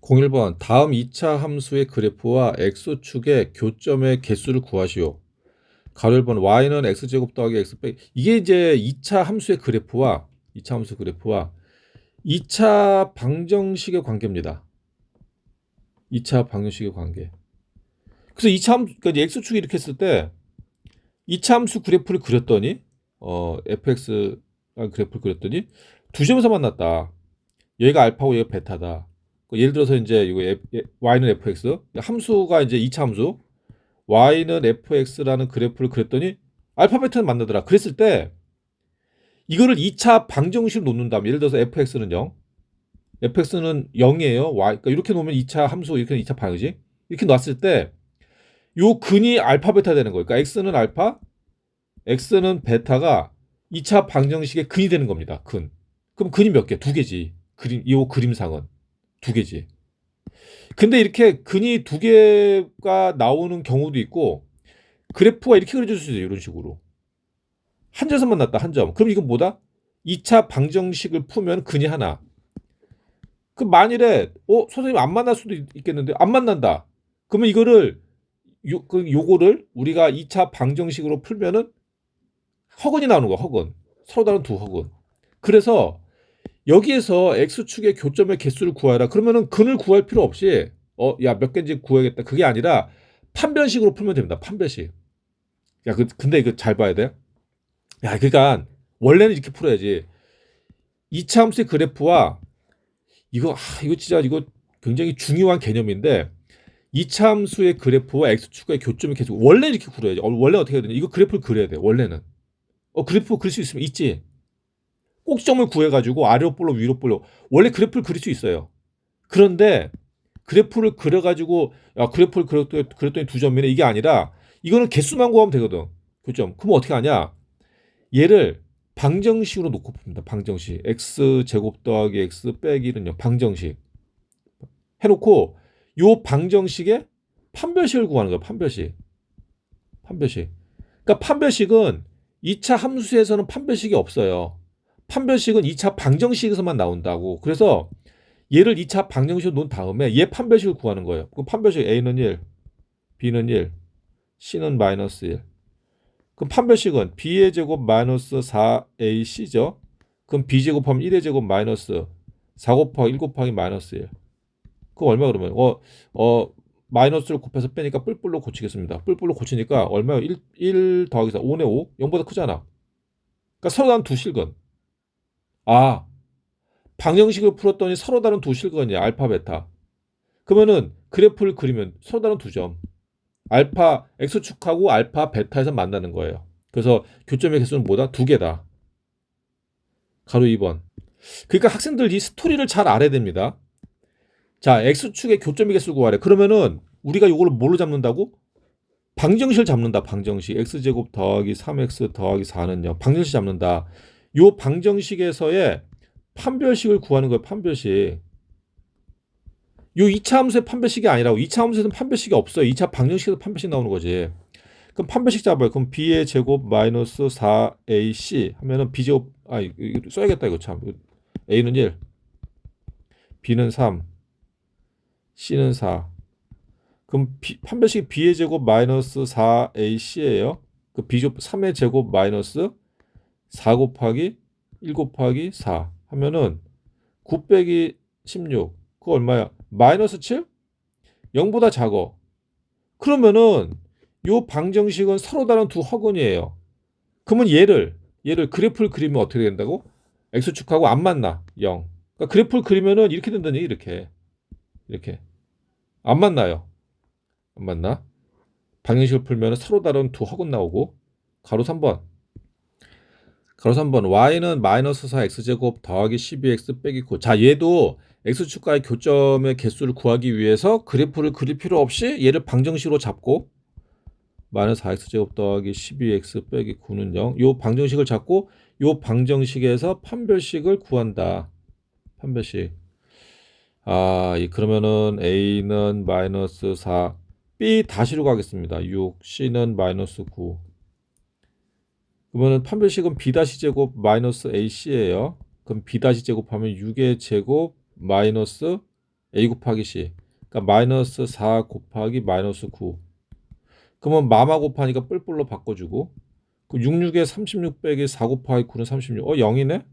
01번 다음 2차 함수의 그래프와 x축의 교점의 개수를 구하시오. 가로 1번 y는 x제곱 더하기 x 빼기 이게 이제 2차 함수의 그래프와 2차 함수 그래프와 2차 방정식의 관계입니다. 2차 방정식의 관계. 그래서 2차 함수 그러니까 x축이 이렇게 했을 때 2차 함수 그래프를 그렸더니 fx 그래프를 그렸더니 두 점에서 만났다. 얘가 알파고 얘가 베타다. 예를 들어서 이제 이거 y는 fx 함수가 이제 2차 함수 y는 fx라는 그래프를 그렸더니 알파 베타는 만나더라. 그랬을 때 이거를 2차 방정식으로 놓는다면 예를 들어서 fx는 0, fx는 0이에요. y 그러니까 이렇게 놓으면 2차 함수 이렇게 2차 방정식 이렇게 놨을 때 요 근이 알파 베타 되는 거예요. 그러니까 x는 알파, x는 베타가 2차 방정식의 근이 되는 겁니다. 근. 그럼 근이 몇 개? 두 개지. 이 그림상은 두 개지. 근데 이렇게 근이 두 개가 나오는 경우도 있고 그래프가 이렇게 그려질 수 있어요. 이런 식으로. 한 점에서 만났다. 한 점. 그럼 이건 뭐다? 2차 방정식을 풀면 근이 하나. 그 만일에 선생님 안 만날 수도 있겠는데 안 만난다. 그러면 이거를 요거를 우리가 2차 방정식으로 풀면은 허근이 나오는 거야. 허근. 서로 다른 두 허근. 그래서 여기에서 x축의 교점의 개수를 구하라. 그러면은 근을 구할 필요 없이 야 몇 개인지 구해야겠다. 그게 아니라 판별식으로 풀면 됩니다. 판별식. 야 근데 이거 잘 봐야 돼. 야 그러니까 원래는 이렇게 풀어야지. 2차 함수의 그래프와 이거 진짜 이거 굉장히 중요한 개념인데 2차 함수의 그래프와 x축의 교점의 개수 원래 이렇게 그려야지. 원래 어떻게 해야 되냐? 이거 그래프를 그려야 돼. 원래는. 그래프 그릴 수 있으면 있지. 꼭지점을 구해가지고 아래로 볼로 위로 볼로 원래 그래프를 그릴 수 있어요. 그런데 그래프를 그려가지고 그래프를 그렸더니 두 점이네 이게 아니라 이거는 개수만 구하면 되거든. 교점. 그럼 어떻게 하냐? 얘를 방정식으로 놓고 풉니다. 방정식. x 제곱 더하기 x 빼기 1은요. 방정식. 해놓고 요 방정식에 판별식을 구하는 거예요. 판별식. 판별식. 그러니까 판별식은 2차 함수에서는 판별식이 없어요. 판별식은 2차 방정식에서만 나온다고. 그래서 얘를 2차 방정식으로 놓은 다음에 얘 판별식을 구하는 거예요. 그 판별식 A는 1, B는 1, C는 마이너스 1. 그럼 판별식은 B의 제곱 마이너스 4AC죠. 그럼 B 제곱하면 1의 제곱 마이너스 4 곱하기 1 곱하기 마이너스 1. 그거 얼마 그러면? 마이너스를 곱해서 빼니까 뿔뿔로 고치겠습니다. 뿔뿔로 고치니까 얼마요? 1 더하기 4, 5네 5. 0보다 크잖아. 그러니까 서로 다른 두 실근. 방정식을 풀었더니 서로 다른 두 실근이야. 알파, 베타. 그러면은 그래프를 그리면 서로 다른 두 점. 알파, x축하고 알파, 베타에서 만나는 거예요. 그래서 교점의 개수는 뭐다? 두 개다. 가로 2번. 그러니까 학생들 이 스토리를 잘 알아야 됩니다. 자, x축의 교점의 개수를 구하래. 그러면은 우리가 이걸로 뭘로 잡는다고? 방정식을 잡는다. 방정식. x제곱 더하기 3x 더하기 4는요. 방정식 잡는다. 요 방정식에서의 판별식을 구하는 거예요. 판별식. 요 2차 함수의 판별식이 아니라고. 2차 함수에서는 판별식이 없어요. 2차 방정식에서 판별식 나오는 거지. 그럼 판별식 잡아요. 그럼 b의 제곱 마이너스 4ac 하면은 b제곱 이거 써야겠다 이거 참. a는 1, b는 3, c는 4. 그럼 판별식 b의 제곱 마이너스 4ac예요. 그 b제곱 3의 제곱 마이너스 4 곱하기 1 곱하기 4 하면은 9 빼기 16. 그거 얼마야? 마이너스 7? 0보다 작어. 그러면은 요 방정식은 서로 다른 두 허근이에요. 그러면 얘를 그래프를 그리면 어떻게 된다고? x축하고 안 만나. 0. 그러니까 그래프를 그리면은 이렇게 된다는 얘기 이렇게. 이렇게. 안 만나요. 안 만나. 방정식을 풀면 서로 다른 두 허근 나오고 가로 3번. 가로 3번 y는 마이너스 4 x제곱 더하기 12x 빼기 9. 자 얘도 x축과의 교점의 개수를 구하기 위해서 그래프를 그릴 필요 없이 얘를 방정식으로 잡고 마이너스 4x제곱 더하기 12x 빼기 9는 0. 요 방정식을 잡고 요 방정식에서 판별식을 구한다. 판별식. 그러면은 a는 마이너스 4, b 다시로 가겠습니다. 6, c는 마이너스 9. 그러면은 판별식은 b 다시 제곱 마이너스 ac예요. 그럼 b 다시 제곱하면 6의 제곱 마이너스 A 곱하기 C. 그러니까 마이너스 4 곱하기 마이너스 9. 그러면 마마 곱하니까 뿔뿔로 바꿔주고. 그 66에 36 빼기 4 곱하기 9는 36. 0이네?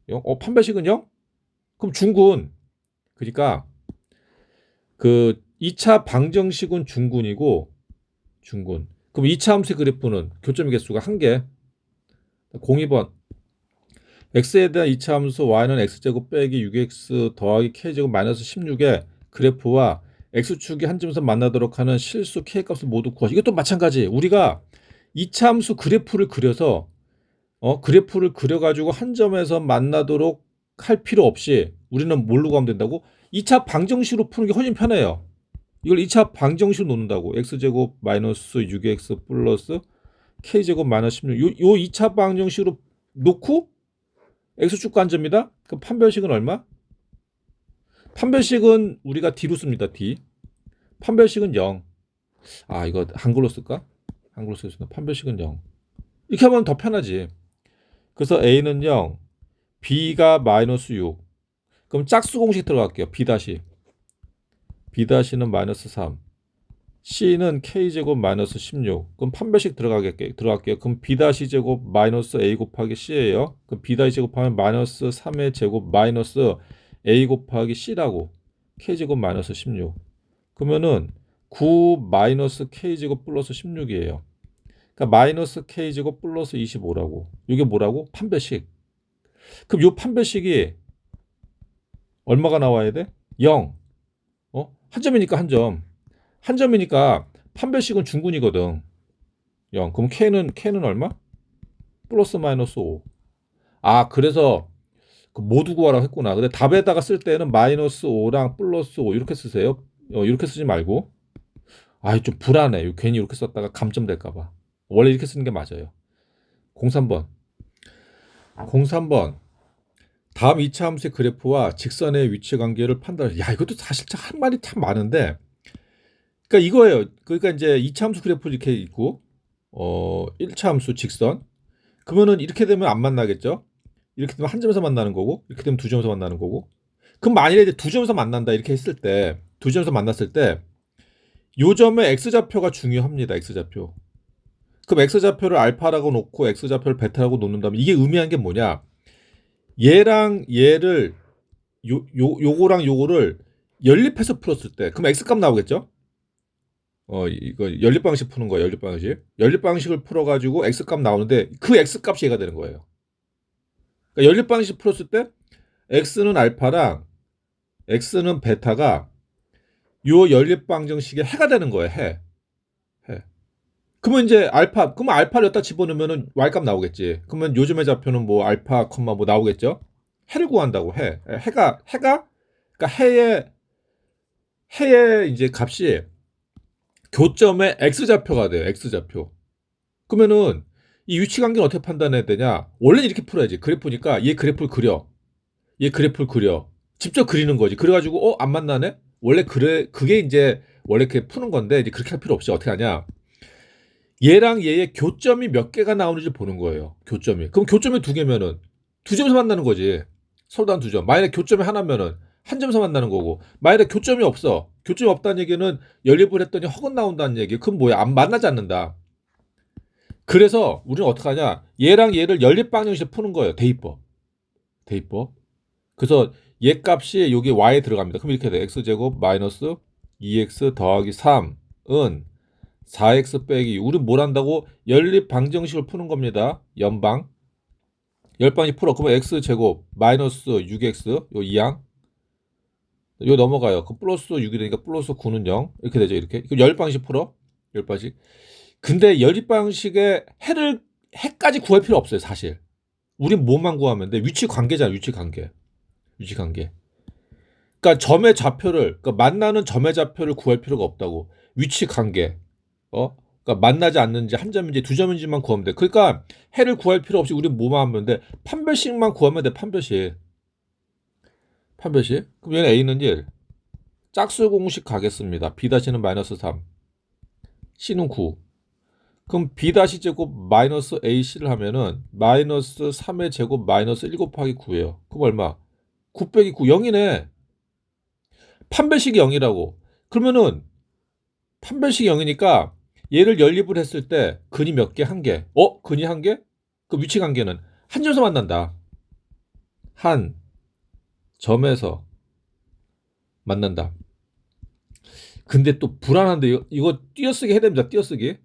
0. 판별식은 0? 그럼 중군. 그러니까 그 2차 방정식은 중군이고 중군. 그럼 2차 함수의 그래프는 교점의 개수가 1개. 02번. x에 대한 2차 함수 y는 x제곱 빼기 6x 더하기 k제곱 마이너스 16의 그래프와 x축이 한 점에서 만나도록 하는 실수 k값을 모두 구하시. 이것도 마찬가지. 우리가 2차 함수 그래프를 그려서 그래프를 그려가지고 한 점에서 만나도록 할 필요 없이 우리는 뭘로 가면 된다고? 2차 방정식으로 푸는 게 훨씬 편해요. 이걸 2차 방정식으로 놓는다고. x제곱 마이너스 6x 플러스 k제곱 마이너스 16. 요 2차 방정식으로 놓고 x축 관점이다. 그럼 판별식은 얼마? 판별식은 우리가 d로 씁니다. d. 판별식은 0. 이거 한글로 쓸까? 한글로 쓰겠습니다. 판별식은 0. 이렇게 하면 더 편하지. 그래서 a는 0, b가 마이너스 6. 그럼 짝수 공식 들어갈게요. b-는 마이너스 3. c는 k제곱 마이너스 16. 그럼 판별식 들어갈게요. 그럼 b-제곱 마이너스 a 곱하기 c예요. 그럼 b-제곱하면 마이너스 3의 제곱 마이너스 a 곱하기 c라고. k제곱 마이너스 16. 그러면은 9 마이너스 k제곱 플러스 16이에요. 그러니까 마이너스 k제곱 플러스 25라고. 이게 뭐라고? 판별식. 그럼 이 판별식이 얼마가 나와야 돼? 0. 한 점이니까 한 점. 한 점이니까 판별식은 중군이거든. 0. 그럼 K는 얼마? 플러스 마이너스 5. 그래서 모두 구하라고 했구나. 근데 답에다가 쓸 때는 마이너스 5랑 플러스 5 이렇게 쓰세요. 이렇게 쓰지 말고. 좀 불안해. 괜히 이렇게 썼다가 감점될까봐. 원래 이렇게 쓰는 게 맞아요. 03번. 다음 2차 함수의 그래프와 직선의 위치 관계를 판단해. 이것도 사실 할 말이 참 많은데. 그러니까 이거예요. 그러니까 이제 2차 함수 그래프 이렇게 있고 1차 함수 직선. 그러면은 이렇게 되면 안 만나겠죠? 이렇게 되면 한 점에서 만나는 거고, 이렇게 되면 두 점에서 만나는 거고. 그럼 만일에 이제 두 점에서 만난다 이렇게 했을 때, 두 점에서 만났을 때, 요 점의 x좌표가 중요합니다. x좌표. 그럼 x좌표를 알파라고 놓고 x좌표를 베타라고 놓는다면 이게 의미하는 게 뭐냐? 얘랑 얘를 요거랑 요거를 연립해서 풀었을 때, 그럼 x값 나오겠죠? 이거 연립방식 푸는 거예요. 연립방식을 풀어가지고 x값 나오는데 그 x값이 얘가 되는 거예요. 그러니까 연립방식 풀었을 때 x는 알파랑 x는 베타가 요 연립방정식의 해가 되는 거예요. 해. 그러면 이제 그러면 알파를 여기다 집어넣으면 y값 나오겠지. 그러면 요즘의 좌표는 뭐 알파, 뭐 나오겠죠? 해를 구한다고 해가 그러니까 해의 이제 값이 교점의 x좌표가 돼요. x좌표. 그러면은 이 위치 관계는 어떻게 판단해야 되냐? 원래 이렇게 풀어야지. 그래프니까 얘 그래프를 그려. 직접 그리는 거지. 그래가지고 안 만나네? 원래 그게 이제 원래 이렇게 푸는 건데 이제 그렇게 할 필요 없이 어떻게 하냐? 얘랑 얘의 교점이 몇 개가 나오는지 보는 거예요. 교점이. 그럼 교점이 두 개면은 두 점에서 만나는 거지. 서로 한 두 점. 만약에 교점이 하나면은 한 점에서 만나는 거고. 만약에 교점이 없어. 교점이 없다는 얘기는 연립을 했더니 허근 나온다는 얘기. 그럼 뭐야? 안 만나지 않는다. 그래서 우리는 어떻게 하냐? 얘랑 얘를 연립방정식에 푸는 거예요. 대입법. 그래서 얘 값이 여기 y에 들어갑니다. 그럼 이렇게 돼. x제곱 마이너스 2x 더하기 3은 4x 빼기 6. 우리는 뭘 한다고? 연립방정식을 푸는 겁니다. 연방. 열방식 풀어. 그러면 x제곱 마이너스 6x 요 2항. 요 넘어가요. 그 플러스 6이 되니까 플러스 9는 0. 이렇게 되죠. 이렇게. 그럼 열방식 풀어. 열방식. 근데 연립방식에 해까지 구할 필요 없어요. 사실. 우린 뭐만 구하면 돼? 위치 관계잖아. 위치 관계. 그러니까 점의 좌표를, 그러니까 만나는 점의 좌표를 구할 필요가 없다고. 위치 관계. 그러니까 만나지 않는지 한 점인지 두 점인지만 구하면 돼. 그러니까 해를 구할 필요 없이 우린 뭐만 하면 돼? 판별식만 구하면 돼. 판별식. 그럼 얘는 a는 1. 짝수 공식 가겠습니다. b-는 마이너스 3. c는 9. 그럼 b-제곱 마이너스 ac를 하면은 마이너스 3의 제곱 마이너스 1 곱하기 9예요. 그럼 얼마? 9 빼기 9 0이네. 판별식이 0이라고. 그러면은 판별식이 0이니까 얘를 연립을 했을 때 근이 몇 개? 한 개. 근이 한 개? 그 위치 관계는 한 점에서 만난다. 한 점에서 만난다. 근데 또 불안한데 이거 띄어쓰기 해야 됩니다. 띄어쓰기.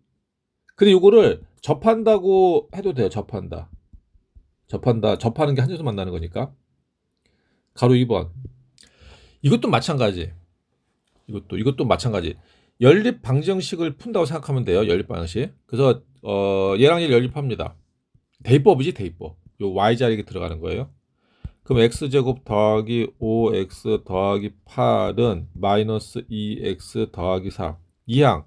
근데 이거를 접한다고 해도 돼요. 접한다. 접하는 게 한 점에서 만나는 거니까. 가로 2번. 이것도 마찬가지. 이것도 마찬가지. 연립 방정식을 푼다고 생각하면 돼요. 연립 방정식. 그래서 얘랑 얘 연립합니다. 대입법이지, 대입법. 요 y 자리에 들어가는 거예요. 그럼 x제곱 더하기 5x 더하기 8은 마이너스 2x 더하기 4. 2항.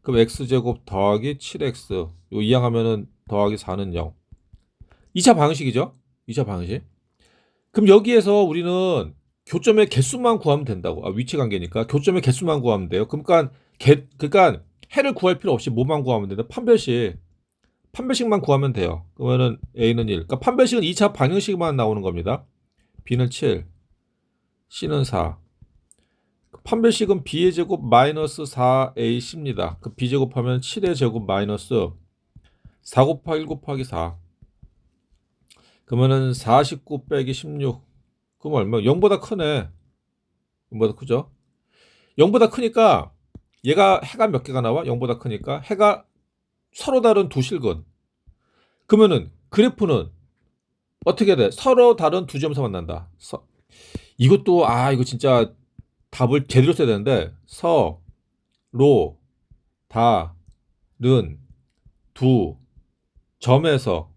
그럼 x제곱 더하기 7x. 요 2항 하면은 더하기 4는 0. 2차 방식이죠. 2차 방식. 그럼 여기에서 우리는 교점의 개수만 구하면 된다고. 위치 관계니까 교점의 개수만 구하면 돼요. 그러니까 해를 구할 필요 없이 뭐만 구하면 된다. 판별식만 구하면 돼요. 그러면은 a는 1. 그러니까 판별식은 2차 방정식만 나오는 겁니다. b는 7, c는 4. 판별식은 b의 제곱 마이너스 4ac입니다. 그 b 제곱하면 7의 제곱 마이너스 4 곱하기 1 곱하기 4. 그러면은 49 빼기 16. 그럼 얼마? 0보다 크네. 0보다 크죠? 0보다 크니까 얘가 해가 몇 개가 나와? 0보다 크니까 해가 서로 다른 두 실근. 그러면은 그래프는 어떻게 돼? 서로 다른 두 점에서 만난다. 이것도 이거 진짜 답을 제대로 써야 되는데 서로 다른 두 점에서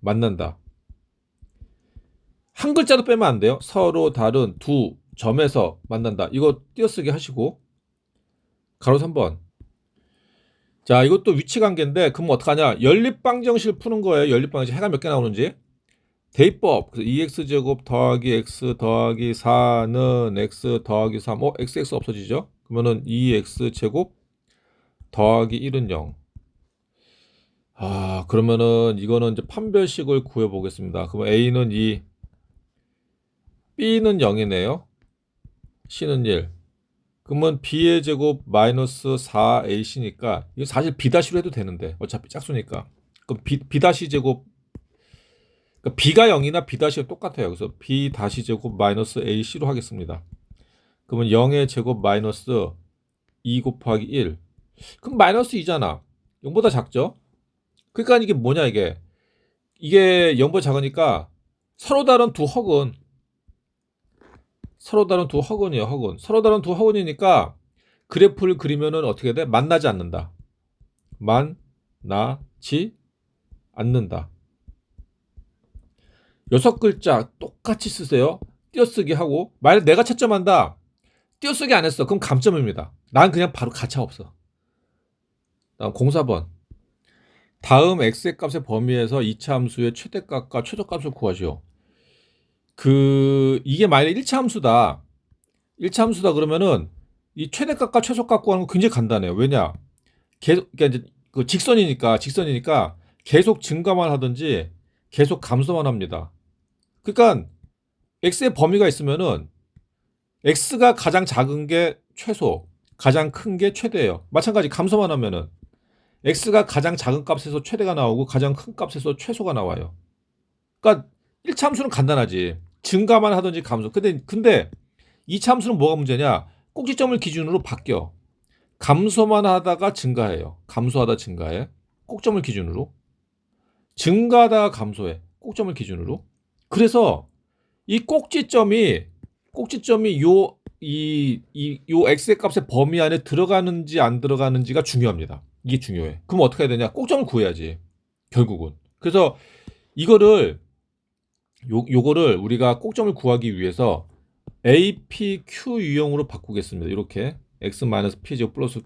만난다. 한 글자도 빼면 안 돼요. 서로 다른 두 점에서 만난다. 이거 띄어쓰기 하시고 가로 3번. 자, 이것도 위치 관계인데 그럼 어떡하냐? 연립방정식을 푸는 거예요. 연립방정식 해가 몇 개 나오는지. 대입법. 그래서 2x제곱 더하기 x 더하기 4는 x 더하기 3. xx 없어지죠? 그러면은 2x제곱 더하기 1은 0. 그러면은 이거는 이제 판별식을 구해 보겠습니다. 그러면 a는 2, b는 0이네요. c는 1. 그러면 b의 제곱 마이너스 4ac니까 이거 사실 b-로 해도 되는데 어차피 짝수니까. 그럼 b- 제곱, 그러니까 b가 0이나 b-가 똑같아요. 그래서 b-제곱 마이너스 ac로 하겠습니다. 그러면 0의 제곱 마이너스 2 곱하기 1. 그럼 마이너스 2잖아. 0보다 작죠? 그러니까 이게 뭐냐 이게. 이게 0보다 작으니까 서로 다른 두 허근. 서로 다른 두 허근이에요. 허근. 서로 다른 두 허근이니까 그래프를 그리면은 어떻게 돼? 만나지 않는다. 만나지 않는다. 6글자 똑같이 쓰세요. 띄어쓰기 하고. 만약 내가 채점한다. 띄어쓰기 안 했어. 그럼 감점입니다. 난 그냥 바로 가차 없어. 다음 04번. 다음 x의 값의 범위에서 2차 함수의 최대값과 최소값을 구하시오. 이게 만약에 1차 함수다. 1차 함수다 그러면은 이 최대값과 최소값 구하는 거 굉장히 간단해요. 왜냐? 그러니까 이제 직선이니까 계속 증가만 하든지 계속 감소만 합니다. 그러니까 x의 범위가 있으면은 x가 가장 작은 게 최소, 가장 큰 게 최대예요. 마찬가지 감소만 하면은 x가 가장 작은 값에서 최대가 나오고 가장 큰 값에서 최소가 나와요. 그러니까 1차 함수는 간단하지. 증가만 하든지 감소. 근데 2차 함수는 뭐가 문제냐? 꼭지점을 기준으로 바뀌어. 감소만 하다가 증가해요. 감소하다 증가해. 꼭점을 기준으로. 증가하다가 감소해. 꼭점을 기준으로. 그래서 이 꼭지점이 요 x의 값의 범위 안에 들어가는지 안 들어가는지가 중요합니다. 이게 중요해. 그럼 어떻게 해야 되냐? 꼭점을 구해야지. 결국은. 그래서 요거를 우리가 꼭점을 구하기 위해서 APQ 유형으로 바꾸겠습니다. 이렇게 x-p 제곱 플러스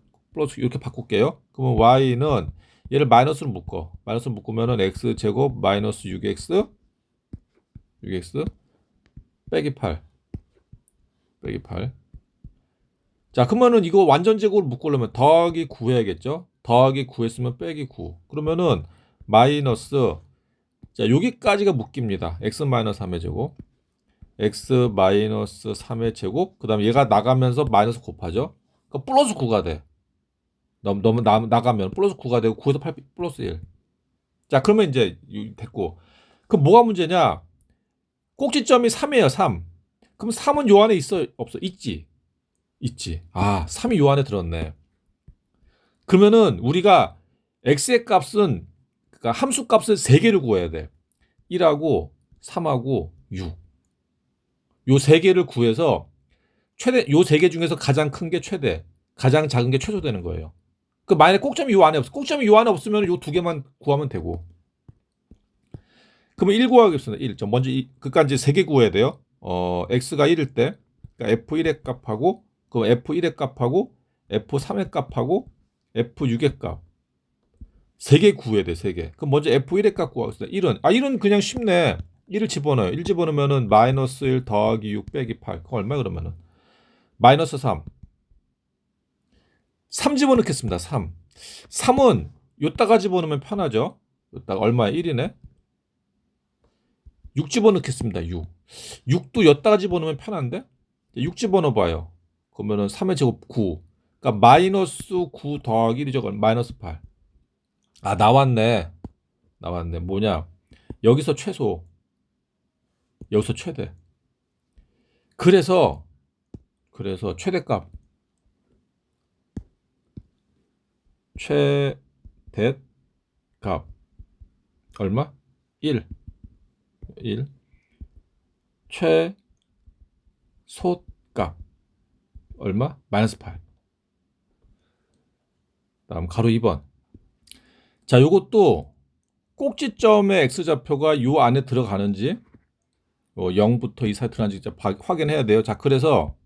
이렇게 바꿀게요. 그러면 y는 얘를 마이너스로 묶어. 마이너스로 묶으면은 x 제곱 마이너스 6x 빼기 8. 자, 그러면은 이거 완전 제곱으로 묶으려면 더하기 9 해야겠죠? 더하기 9 했으면 빼기 9. 그러면은 마이너스, 자, 여기까지가 묶입니다. x 마이너스 3의 제곱. x 마이너스 3의 제곱 그다음에 얘가 나가면서 마이너스 곱하죠. 그러니까 플러스 9가 돼. 너무 나가면 플러스 9가 되고 9에서 8 플러스 1. 자, 그러면 이제 됐고. 그럼 뭐가 문제냐? 꼭지점이 3이에요, 3. 그럼 3은 요 안에 있어, 없어? 있지. 있지. 아, 3이 요 안에 들었네. 그러면은 우리가 x의 값은 그러니까 함수 값을 3개를 구해야 돼. 1하고 3하고 6. 요 3개를 구해서 최대 요 3개 중에서 가장 큰 게 최대, 가장 작은 게 최소 되는 거예요. 그 만약에 꼭점이 요 안에 없어. 꼭점이 요 안에 없으면 요 두 개만 구하면 되고. 그러면 1 구하겠습니다. 1. 먼저 그까지 3개 구해야 돼요. x가 1일 때 그러니까 f1의 값하고 그럼 f1의 값하고 f3의 값하고 f6의 값 3개 구해야 돼. 3개. 그럼 먼저 f1의 값 구하겠습니다. 1은 그냥 쉽네. 1을 집어넣어요. 1 집어넣으면은 마이너스 1 더하기 6 빼기 8. 그거 얼마 그러면은 마이너스 3. 3 집어넣겠습니다. 3. 3은 요따가 집어넣으면 편하죠. 요따가 얼마야? 1이네. 6 집어넣겠습니다. 6. 6도 여기다가 집어넣으면 편한데? 6 집어넣어봐요. 그러면은 3의 제곱 9. 그러니까 마이너스 9 더하기 1이죠. 마이너스 8. 아, 나왔네. 나왔네. 뭐냐? 여기서 최소. 여기서 최대. 그래서 최대값. 최대값. 얼마? 1. 1. 최소값 얼마? 마이너스 8. 다음 가로 2번. 자, 요것도 꼭지점의 x좌표가 요 안에 들어가는지 0부터 2 사이 들어가는지 확인해야 돼요. 자, 그래서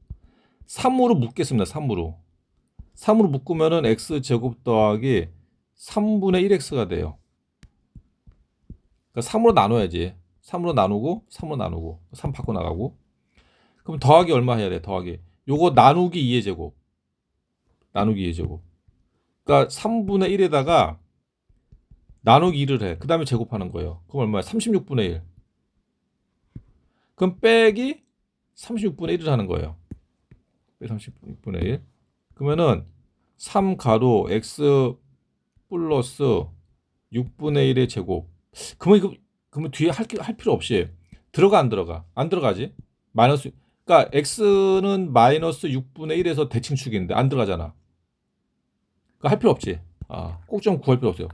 3으로 묶겠습니다. 3으로 묶으면은 x제곱 더하기 3분의 1x가 돼요. 그러니까 3으로 나눠야지. 3으로 나누고 3으로 나누고 3 바꿔 나가고. 그럼 더하기 얼마 해야 돼? 더하기. 요거 나누기 2의 제곱. 나누기 2의 제곱. 그러니까 3분의 1에다가 나누기 2를 해. 그 다음에 제곱하는 거예요. 그럼 얼마야? 36분의 1. 그럼 빼기 36분의 1을 하는 거예요. 빼기 36분의 1. 그러면은 3 가로 x 플러스 6분의 1의 제곱. 그러면 뒤에 할 필요 없이 들어가 안 들어가? 안 들어가지. 마이너스. 그러니까 x는 마이너스 6분의 1에서 대칭축인데 안 들어가잖아. 그러니까 할 필요 없지. 꼭지점 구할 필요 없어요.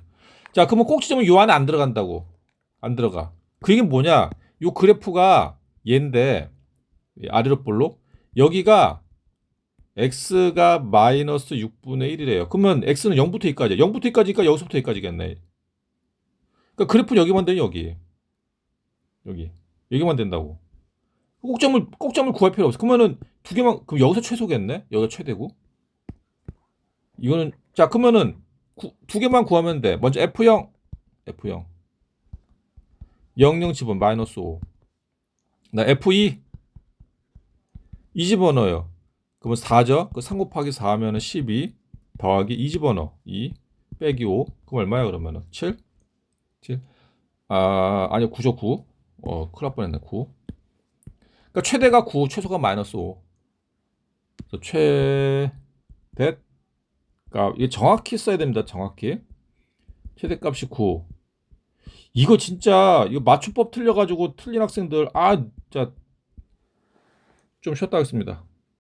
자, 그러면 꼭지점은 요 안에 안 들어간다고. 안 들어가. 그 얘기는 뭐냐? 요 그래프가 얘인데 아래로 볼록 여기가 x가 마이너스 6분의 1이래요. 그러면 x는 0부터 2까지. 0부터 2까지니까 여기서부터 2까지겠네. 그러니까 그래프는 여기만 되니 여기. 여기만 된다고. 꼭점을 구할 필요 없어. 그러면은 두 개만 그럼 여기서 최소겠네. 여기가 최대고. 이거는 자, 그러면은 두 개만 구하면 돼. 먼저 F0 00 집어 마이너스 5. 나 F2 2 집어넣어요. 그러면 4죠. 그 3 곱하기 4 하면은 12 더하기 2 집어넣어. 2 빼기 5. 그럼 얼마야 그러면은 7? 아니요. 9죠. 9. 큰일 날 뻔했네. 9. 그러니까 최대가 9, 최소가 마이너스 5. 그래서 최대 값 이게 정확히 써야 됩니다. 정확히. 최대값이 9. 이거 진짜 이거 맞춤법 틀려가지고 틀린 학생들 진짜 좀 쉬었다 하겠습니다.